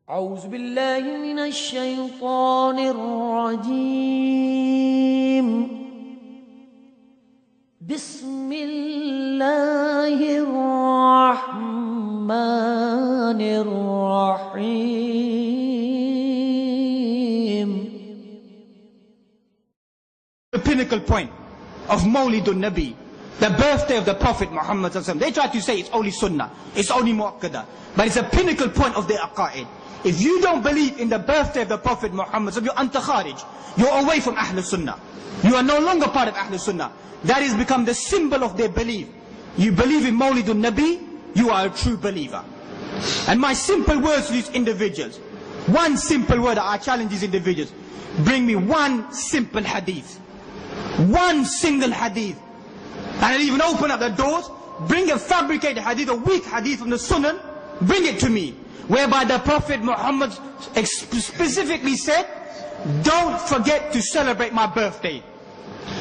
أعوذ بالله من الشيطان الرجيم. بسم الله الرحمن الرحيم. The pinnacle point of Mawlid an-Nabi, the birthday of the Prophet Muhammad. They try to say it's only Sunnah, it's only Mu'akkada, but it's a pinnacle point of their aqaid. If you don't believe in the birthday of the Prophet Muhammad, you're anta kharij, you're away from Ahlul Sunnah. You are no longer part of Ahlul Sunnah. That has become the symbol of their belief. You believe in Mawlid an-Nabi, you are a true believer. And my simple words to these individuals, one simple word that I challenge these individuals, bring me one simple hadith. One single hadith. And I'll even open up the doors, bring a fabricated hadith, a weak hadith from the Sunan, bring it to me. Whereby the Prophet Muhammad specifically said, don't forget to celebrate my birthday.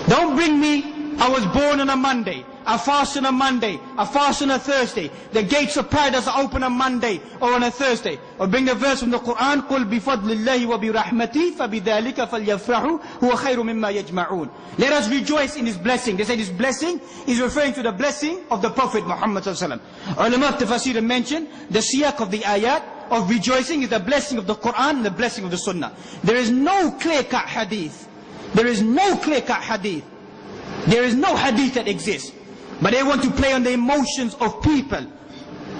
Don't bring me, I was born on a Monday, I fast on a Monday, I fast on a Thursday, the gates of paradise are open on Monday or on a Thursday. Or bring the verse from the Quran, قُلْ بِفَضْلِ اللَّهِ وَبِرَحْمَتِهِ فَبِذَلِكَ فَلْيَفْرَحُوا هُوَ خَيْرٌ مِمَّا يَجْمَعُونَ. Let us rejoice in His blessing. They say this blessing is referring to the blessing of the Prophet Muhammad sallallahu alaihi wasallam. Ulama of Tafsir mentioned the siyaq of the ayat of rejoicing is the blessing of the Quran and the blessing of the Sunnah. There is no clear-cut hadith. There is no clear-cut hadith. There is no hadith that exists. But they want to play on the emotions of people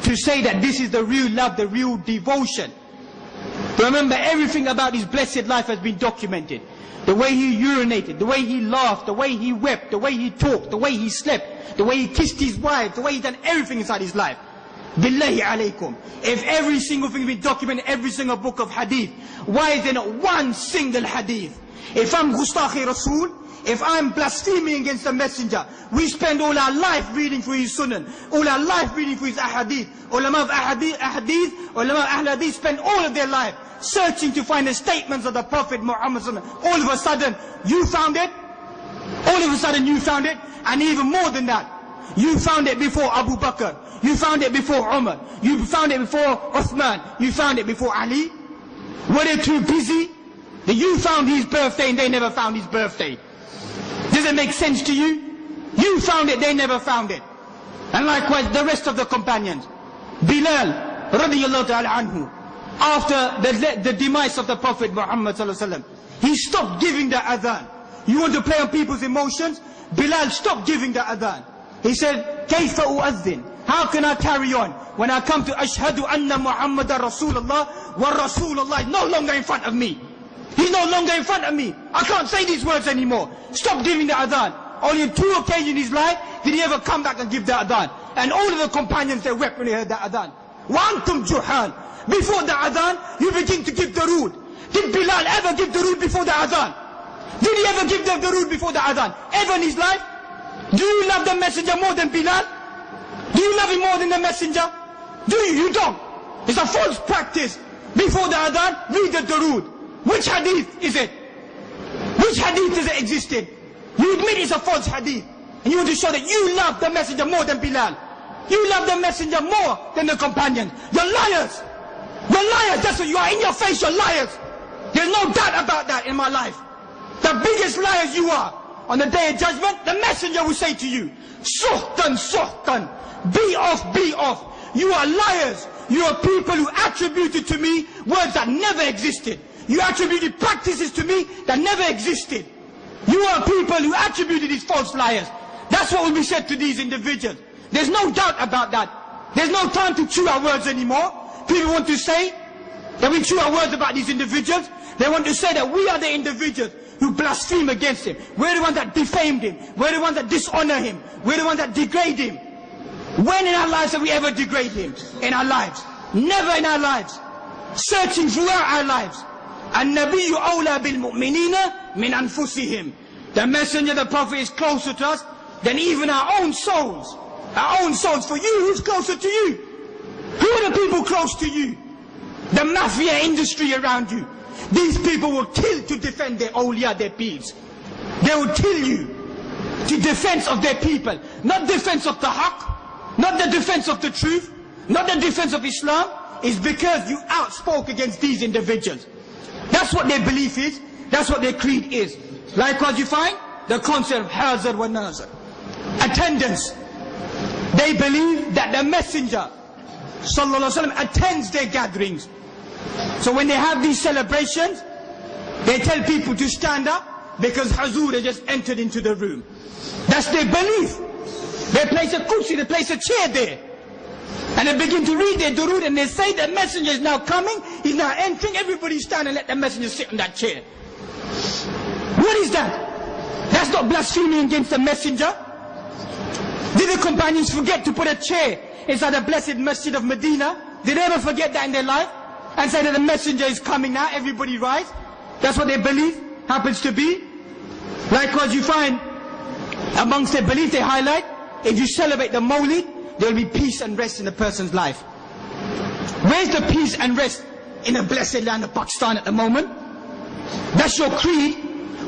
to say that this is the real love, the real devotion. Remember, everything about his blessed life has been documented. The way he urinated, the way he laughed, the way he wept, the way he talked, the way he slept, the way he kissed his wife, the way he done everything inside his life. Billahi alaykum. If every single thing has been documented, every single book of hadith, why is there not one single hadith? If I'm Gustakhi Rasul, if I'm blaspheming against the messenger, we spend all our life reading through his sunan, all our life reading through his ahadith. Ulama of ahadith, ulama of ahl hadith spend all of their life searching to find the statements of the Prophet Muhammad. All of a sudden, you found it. All of a sudden, you found it. And even more than that, you found it before Abu Bakr. You found it before Umar. You found it before Uthman. You found it before Ali. Were they too busy? That you found his birthday and they never found his birthday. Does it make sense to you? You found it, they never found it. And likewise the rest of the companions. Bilal radiyallahu ta'ala anhu, after the demise of the Prophet Muhammad sallallahu alaihi wasallam, he stopped giving the adhan. You want to play on people's emotions? Bilal stopped giving the adhan. He said, كيف أؤذن? How can I carry on when I come to Ashhadu anna Muhammadan Rasulullah wa Rasulullah is no longer in front of me? He's no longer in front of me. I can't say these words anymore. Stop giving the adhan. Only on 2 occasions in his life did he ever come back and give the adhan. And all of the companions, they wept when they heard the adhan. وَأَنْتُمْ جُحَالٌ. Before the adhan, you begin to give the rood. Did Bilal ever give the rood before the adhan? Did he ever give the rood before the adhan? Ever in his life? Do you love the messenger more than Bilal? Do you love him more than the messenger? Do you? You don't. It's a false practice. Before the adhan, read the durood. Which hadith is it? Which hadith does it existed? You admit it's a false hadith. And you want to show that you love the messenger more than Bilal. You love the messenger more than the companions. You're liars. You're liars. That's what you are. In your face, you're liars. There's no doubt about that in my life. The biggest liars you are. On the day of judgment, the messenger will say to you, Suhtan, suhtan. Be off, be off. You are liars. You are people who attributed to me words that never existed. You attributed practices to me that never existed. You are people who attributed these false liars. That's what will be said to these individuals. There's no doubt about that. There's no time to chew our words anymore. People want to say that we chew our words about these individuals. They want to say that we are the individuals who blaspheme against him. We're the ones that defamed him. We're the ones that dishonor him. We're the ones that degrade him. When in our lives have we ever degraded him? In our lives. Never in our lives. Searching throughout our lives. an-Nabi awla bil mu'minina min anfusihim. The messenger, the prophet is closer to us than even our own souls. Our own souls. For you, who's closer to you? Who are the people close to you? The mafia industry around you. These people will kill to defend their awliya, their peers. They will kill you to defense of their people. Not defense of the haqq, not the defense of the truth, not the defense of Islam, is because you outspoke against these individuals. That's what their belief is. That's what their creed is. Likewise you find the concept of hazard wa nazar. Attendance. They believe that the Messenger sallallahu alaihi wasallam attends their gatherings. So when they have these celebrations, they tell people to stand up because Hazur has just entered into the room. That's their belief. They place a kursi, they place a chair there. And they begin to read their durood and they say the Messenger is now coming, he's now entering, everybody stand and let the Messenger sit on that chair. What is that? That's not blaspheming against the Messenger. Did the companions forget to put a chair inside the blessed Masjid of Medina? Did they ever forget that in their life? And say that the Messenger is coming now, everybody rise? That's what they believe happens to be. Likewise you find amongst their belief they highlight, if you celebrate the Mawlid, there will be peace and rest in a person's life. Where's the peace and rest in the blessed land of Pakistan at the moment? That's your creed.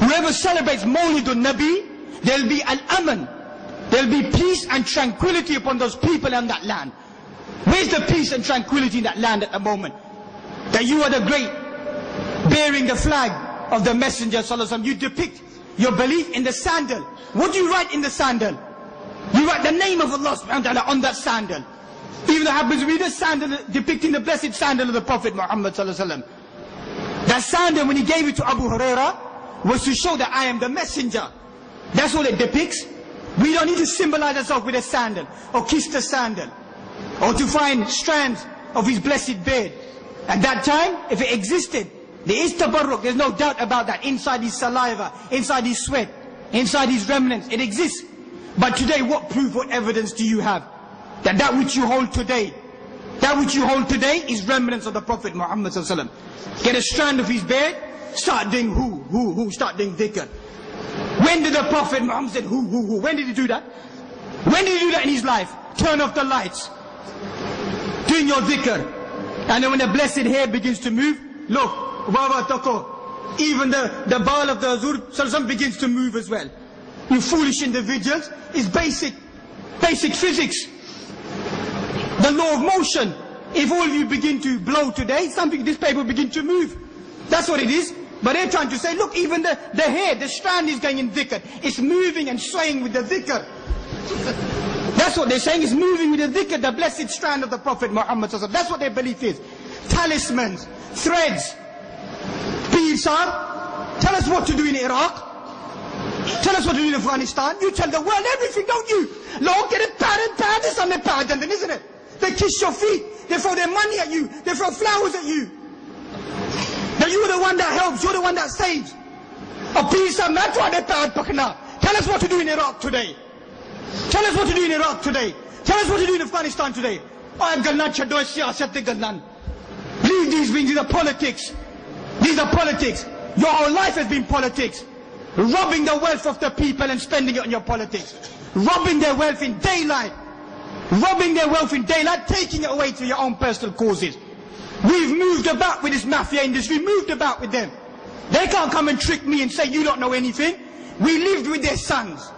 Whoever celebrates Mawlid an-Nabi, there will be al-aman. There will be peace and tranquility upon those people in that land. Where's the peace and tranquility in that land at the moment? That you are the great, bearing the flag of the Messenger sallallahu alaihi wasallam. You depict your belief in the sandal. What do you write in the sandal? You write the name of Allah subhanahu wa ta'ala on that sandal. Even though it happens to be the sandal depicting the blessed sandal of the Prophet Muhammad sallallahu alaihi wasallam. That sandal, when he gave it to Abu Huraira, was to show that I am the messenger. That's all it depicts. We don't need to symbolize ourselves with a sandal, or kiss the sandal, or to find strands of his blessed beard. At that time, if it existed, there is tabarruk, there's no doubt about that. Inside his saliva, inside his sweat, inside his remnants, it exists. But today, what proof, what evidence do you have? That which you hold today, is remnants of the Prophet Muhammad sallallahu alaihi wasallam. Get a strand of his beard, start doing start doing dhikr. When did the Prophet Muhammad say who? When did he do that? When did he do that in his life? Turn off the lights, doing your dhikr. And then when the blessed hair begins to move, look, even the ball of the Azur begins to move as well. You foolish individuals, it's basic physics. The law of motion. If all of you begin to blow today, this paper will begin to move. That's what it is. But they're trying to say, look, even the hair, the strand is going in dhikr. It's moving and swaying with the dhikr. That's what they're saying, is moving with the dhikr, the blessed strand of the Prophet Muhammad. That's what their belief is. Talismans, threads. Pir Sahib, tell us what to do in Iraq. Tell us what to do in Afghanistan. You tell the world everything, don't you? Lord, get it bad, this on the bad, isn't it? They kiss your feet, they throw their money at you, they throw flowers at you. Now you're the one that helps, you're the one that saves. A peace and that's why they're bad. Tell us what to do in Iraq today. Tell us what to do in Iraq today. Tell us what to do in Afghanistan today. Leave these things, these are politics. These are politics. Your whole life has been politics. Robbing the wealth of the people and spending it on your politics. Robbing their wealth in daylight. Robbing their wealth in daylight, taking it away to your own personal causes. We've moved about with this mafia industry, moved about with them. They can't come and trick me and say you don't know anything. We lived with their sons.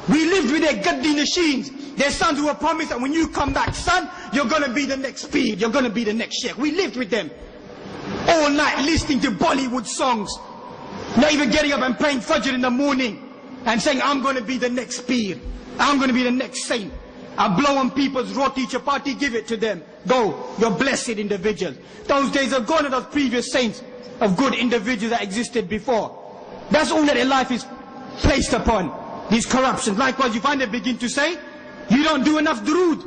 We lived with their gaddi machines. Their sons who were promised that when you come back, son, you're going to be the next Pir, you're going to be the next Sheikh. We lived with them. All night listening to Bollywood songs. Not even getting up and praying Fajr in the morning and saying, I'm going to be the next Pir. I'm going to be the next saint. I'll blow on people's roti chapati, give it to them. Go, you're blessed individuals. Those days are gone, of those previous saints of good individuals that existed before. That's all that their life is placed upon. These corruptions. Likewise, you find they begin to say, you don't do enough durood.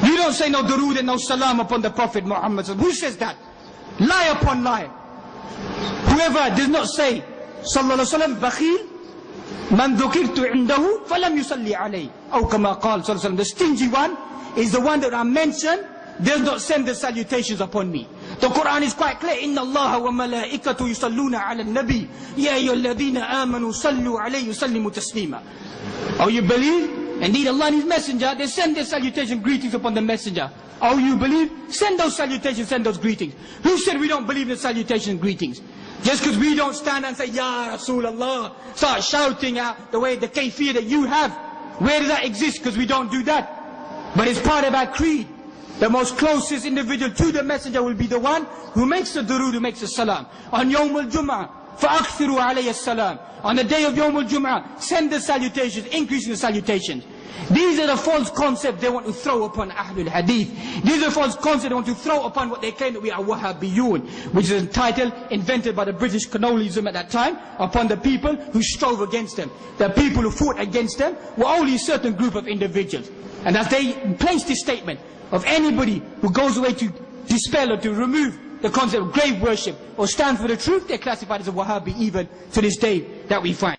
You don't say no durood and no salam upon the Prophet Muhammad. Who says that? Lie upon lie. Whoever does not say, sallallahu alaihi wasallam, bakhil, man dhukirtu indahu, falam yusalli alayhi. Aw kama qala, sallallahu alaihi wasallam. The stingy one is the one that I mentioned, does not send the salutations upon me. The Quran is quite clear. Inna Allah wa malaikatu yusalluna ala an-Nabi. Ya ayyuhalladhina amanu sallu alayhi wa sallimu taslima. Oh, you believe? Indeed, Allah and His Messenger, they send their salutation greetings upon the Messenger. Oh, you believe? Send those salutations, send those greetings. Who said we don't believe in salutation and greetings? Just because we don't stand and say, Ya Rasulullah, start shouting out the way, the kayfiyah that you have. Where does that exist? Because we don't do that. But it's part of our creed. The most closest individual to the messenger will be the one who makes the durood, who makes the salam. On Yawm al-Jum'ah, فَأَكْثِرُوا عَلَيَّ السَّلَامِ. On the day of Yawm al-Jum'ah, send the salutations, increase the salutations. These are the false concepts they want to throw upon Ahlul Hadith. These are the false concepts they want to throw upon what they claim that we are Wahhabiyun, which is a title invented by the British colonialism at that time, upon the people who strove against them. The people who fought against them were only a certain group of individuals. And as they placed this statement of anybody who goes away to dispel or to remove the concept of grave worship or stand for the truth, they're classified as a Wahhabi even to this day that we find.